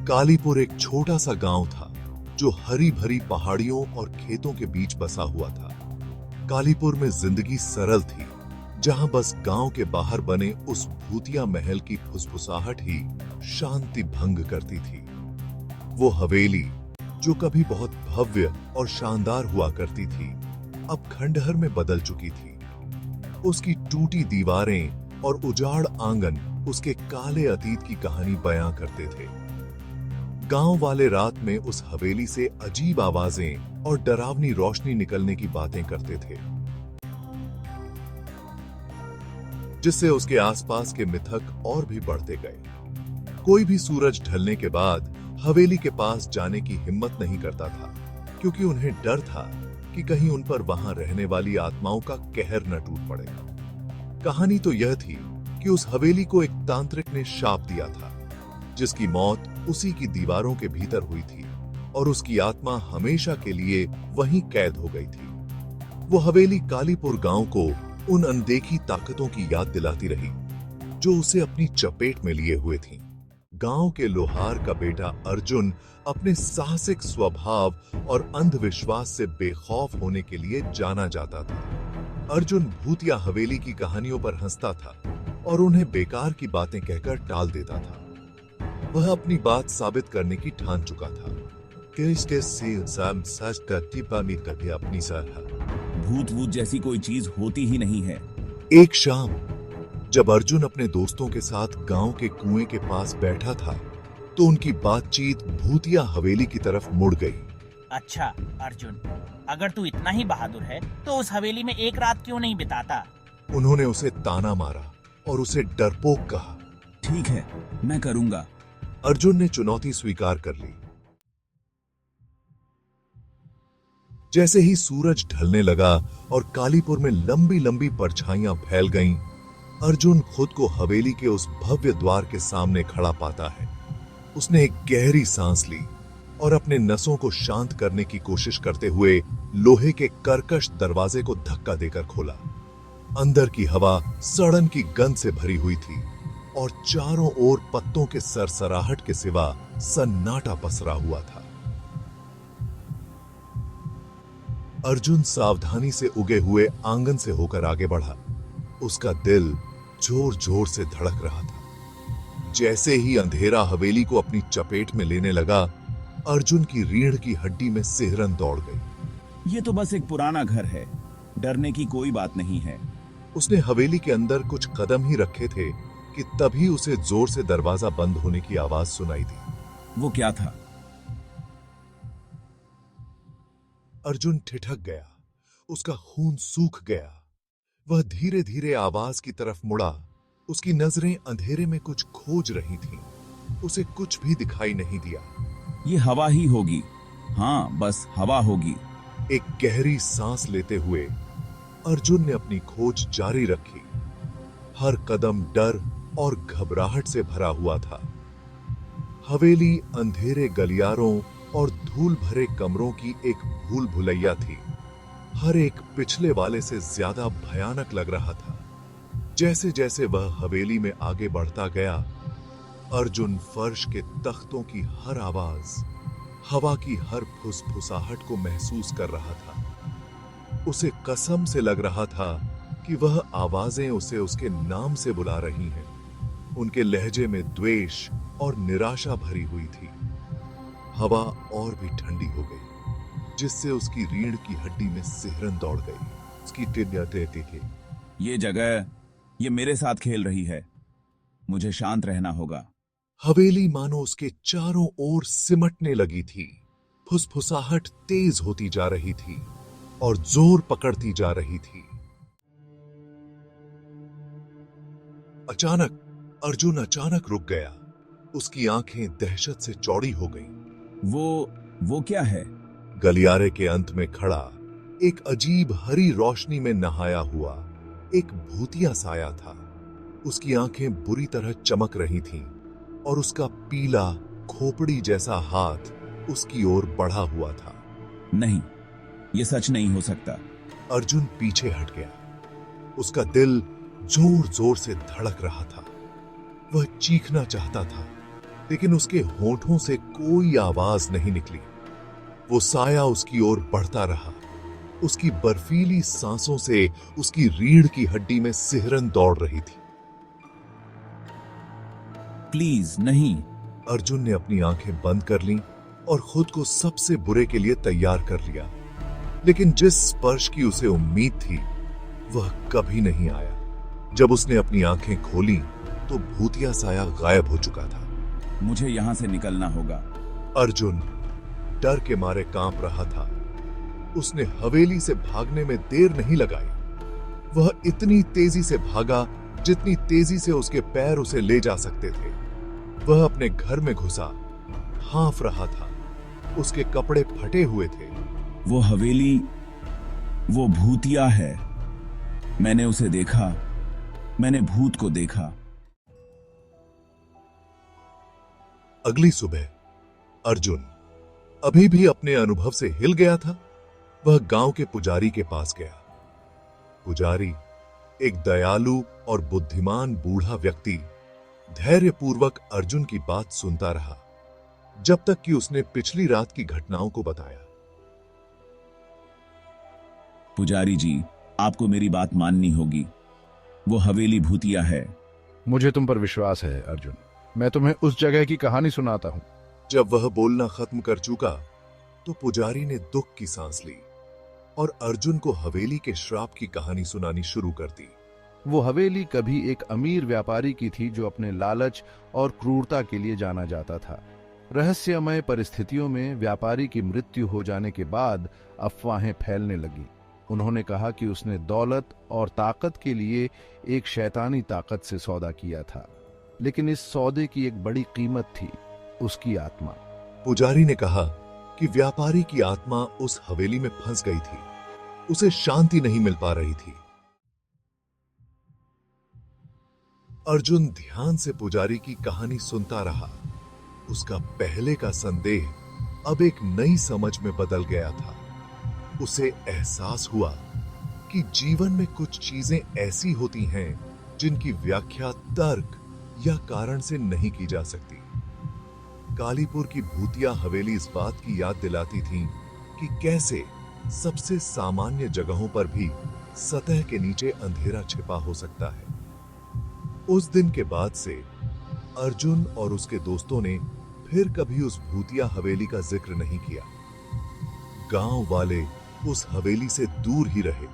कालीपुर एक छोटा सा गांव था जो हरी भरी पहाड़ियों और खेतों के बीच बसा हुआ था। कालीपुर में जिंदगी सरल थी, जहां बस गांव के बाहर बने उस भूतिया महल की फुसफुसाहट ही शांति भंग करती थी। वो हवेली जो कभी बहुत भव्य और शानदार हुआ करती थी, अब खंडहर में बदल चुकी थी। उसकी टूटी दीवारें और उजाड़ आंगन उसके काले अतीत की कहानी बयां करते थे। गांव वाले रात में उस हवेली से अजीब आवाजें और डरावनी रोशनी निकलने की बातें करते थे, जिससे उसके आसपास के मिथक और भी बढ़ते गए। कोई भी सूरज ढलने के बाद हवेली के पास जाने की हिम्मत नहीं करता था, क्योंकि उन्हें डर था कि कहीं उन पर वहां रहने वाली आत्माओं का कहर न टूट पड़े। कहानी तो यह थी कि उस हवेली को एक तांत्रिक ने शाप दिया था, जिसकी मौत उसी की दीवारों के भीतर हुई थी और उसकी आत्मा हमेशा के लिए वहीं कैद हो गई थी। वो हवेली कालीपुर गांव को उन अनदेखी ताकतों की याद दिलाती रही जो उसे अपनी चपेट में लिए हुए थीं। गांव के लोहार का बेटा अर्जुन अपने साहसिक स्वभाव और अंधविश्वास से बेखौफ होने के लिए जाना जाता था। अर्जुन भूतिया हवेली की कहानियों पर हंसता था और उन्हें बेकार की बातें कहकर टाल देता था। वह अपनी बात साबित करने की ठान चुका था कि इसके सच कभी अपनी भूत वूत जैसी कोई चीज होती ही नहीं है। एक शाम जब अर्जुन अपने दोस्तों के साथ गांव के कुएं के पास बैठा था, तो उनकी बातचीत भूतिया हवेली की तरफ मुड़ गई। अच्छा अर्जुन, अगर तू इतना ही बहादुर है तो उस हवेली में एक रात क्यों नहीं बिताता? उन्होंने उसे ताना मारा और उसे डरपोक कहा। ठीक है, मैं करूंगा। अर्जुन ने चुनौती स्वीकार कर ली। जैसे ही सूरज ढलने लगा और कालीपुर में लंबी लंबी परछाइयां फैल गईं, अर्जुन खुद को हवेली के उस भव्य द्वार के सामने खड़ा पाता है। उसने एक गहरी सांस ली और अपने नसों को शांत करने की कोशिश करते हुए लोहे के कर्कश दरवाजे को धक्का देकर खोला। अंदर की हवा सड़न की गंध से भरी हुई थी और चारों ओर पत्तों के सरसराहट के सिवा सन्नाटा पसरा हुआ था। अर्जुन सावधानी से उगे हुए आंगन से होकर आगे बढ़ा। उसका दिल जोर जोर से धड़क रहा था। जैसे ही अंधेरा हवेली को अपनी चपेट में लेने लगा, अर्जुन की रीढ़ की हड्डी में सिहरन दौड़ गई। ये तो बस एक पुराना घर है, डरने की कोई बात नहीं है। उसने हवेली के अंदर कुछ कदम ही रखे थे कि तभी उसे जोर से दरवाजा बंद होने की आवाज सुनाई दी। वो क्या था? अर्जुन ठिठक गया। उसका खून सूख गया। वह धीरे धीरे आवाज की तरफ मुड़ा। उसकी नजरें अंधेरे में कुछ खोज रही थीं। उसे कुछ भी दिखाई नहीं दिया। ये हवा ही होगी। हाँ, बस हवा होगी। एक गहरी सांस लेते हुए अर्जुन ने अपनी खोज जारी रखी। हर कदम डर और घबराहट से भरा हुआ था। हवेली अंधेरे गलियारों और धूल भरे कमरों की एक भूल भुलैया थी। हर एक पिछले वाले से ज्यादा भयानक लग रहा था। जैसे जैसे वह हवेली में आगे बढ़ता गया, अर्जुन फर्श के तख्तों की हर आवाज, हवा की हर फुसफुसाहट को महसूस कर रहा था। उसे कसम से लग रहा था कि वह आवाजें उसे उसके नाम से बुला रही हैं। उनके लहजे में द्वेष और निराशा भरी हुई थी। हवा और भी ठंडी हो गई, जिससे उसकी रीढ़ की हड्डी में सिहरन दौड़ गई। उसकी टिड्डियां ये जगह, ये मेरे साथ खेल रही है। मुझे शांत रहना होगा। हवेली मानो उसके चारों ओर सिमटने लगी थी। फुसफुसाहट तेज होती जा रही थी और जोर पकड़ती जा रही थी। अचानक अर्जुन रुक गया। उसकी आंखें दहशत से चौड़ी हो गईं। वो क्या है? गलियारे के अंत में खड़ा एक अजीब हरी रोशनी में नहाया हुआ एक भूतिया साया था। उसकी आंखें बुरी तरह चमक रही थीं और उसका पीला खोपड़ी जैसा हाथ उसकी ओर बढ़ा हुआ था। नहीं, ये सच नहीं हो सकता। अर्जुन पीछे हट गया। उसका दिल जोर जोर से धड़क रहा था। वह चीखना चाहता था, लेकिन उसके होठों से कोई आवाज नहीं निकली। वो साया उसकी ओर बढ़ता रहा। उसकी बर्फीली सांसों से उसकी रीढ़ की हड्डी में सिहरन दौड़ रही थी। प्लीज नहीं। अर्जुन ने अपनी आंखें बंद कर लीं और खुद को सबसे बुरे के लिए तैयार कर लिया। लेकिन जिस स्पर्श की उसे उम्मीद थी वह कभी नहीं आया। जब उसने अपनी आंखें खोली तो भूतिया साया गायब हो चुका था। मुझे यहां से निकलना होगा। अर्जुन डर के मारे कांप रहा था। उसने हवेली से भागने में देर नहीं लगाई। वह इतनी तेजी से भागा जितनी तेजी से उसके पैर उसे ले जा सकते थे। वह अपने घर में घुसा, हांफ रहा था। उसके कपड़े फटे हुए थे। वो हवेली, वो भूतिया है। मैंने उसे देखा, मैंने भूत को देखा। अगली सुबह अर्जुन अभी भी अपने अनुभव से हिल गया था। वह गांव के पुजारी के पास गया। पुजारी, एक दयालु और बुद्धिमान बूढ़ा व्यक्ति, धैर्यपूर्वक अर्जुन की बात सुनता रहा जब तक कि उसने पिछली रात की घटनाओं को बताया। पुजारी जी, आपको मेरी बात माननी होगी। वो हवेली भूतिया है। मुझे तुम पर विश्वास है अर्जुन। मैं तुम्हें उस जगह की कहानी सुनाता हूं। जब वह बोलना खत्म कर चुका तो पुजारी ने दुख की सांस ली और अर्जुन को हवेली के श्राप की कहानी सुनानी शुरू कर दी। वो हवेली कभी एक अमीर व्यापारी की थी जो अपने लालच और क्रूरता के लिए जाना जाता था। रहस्यमय परिस्थितियों में व्यापारी की मृत्यु हो जाने के बाद अफवाहें फैलने लगी। उन्होंने कहा कि उसने दौलत और ताकत के लिए एक शैतानी ताकत से सौदा किया था, लेकिन इस सौदे की एक बड़ी कीमत थी, उसकी आत्मा। पुजारी ने कहा कि व्यापारी की आत्मा उस हवेली में फंस गई थी। उसे शांति नहीं मिल पा रही थी। अर्जुन ध्यान से पुजारी की कहानी सुनता रहा। उसका पहले का संदेह अब एक नई समझ में बदल गया था। उसे एहसास हुआ कि जीवन में कुछ चीजें ऐसी होती हैं जिनकी व्याख्या तर्क या कारण से नहीं की जा सकती। कालीपुर की भूतिया हवेली इस बात की याद दिलाती थी कि कैसे सबसे सामान्य जगहों पर भी सतह के नीचे अंधेरा छिपा हो सकता है। उस दिन के बाद से अर्जुन और उसके दोस्तों ने फिर कभी उस भूतिया हवेली का जिक्र नहीं किया। गांव वाले उस हवेली से दूर ही रहे।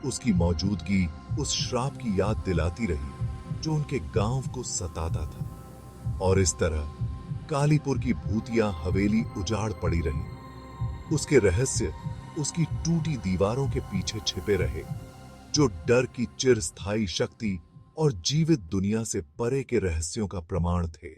उसकी मौजूदगी उस श्राप की याद दिलाती रही जो उनके गांव को सताता था। और इस तरह कालीपुर की भूतिया हवेली उजाड़ पड़ी रही। उसके रहस्य उसकी टूटी दीवारों के पीछे छिपे रहे, जो डर की चिरस्थायी शक्ति और जीवित दुनिया से परे के रहस्यों का प्रमाण थे।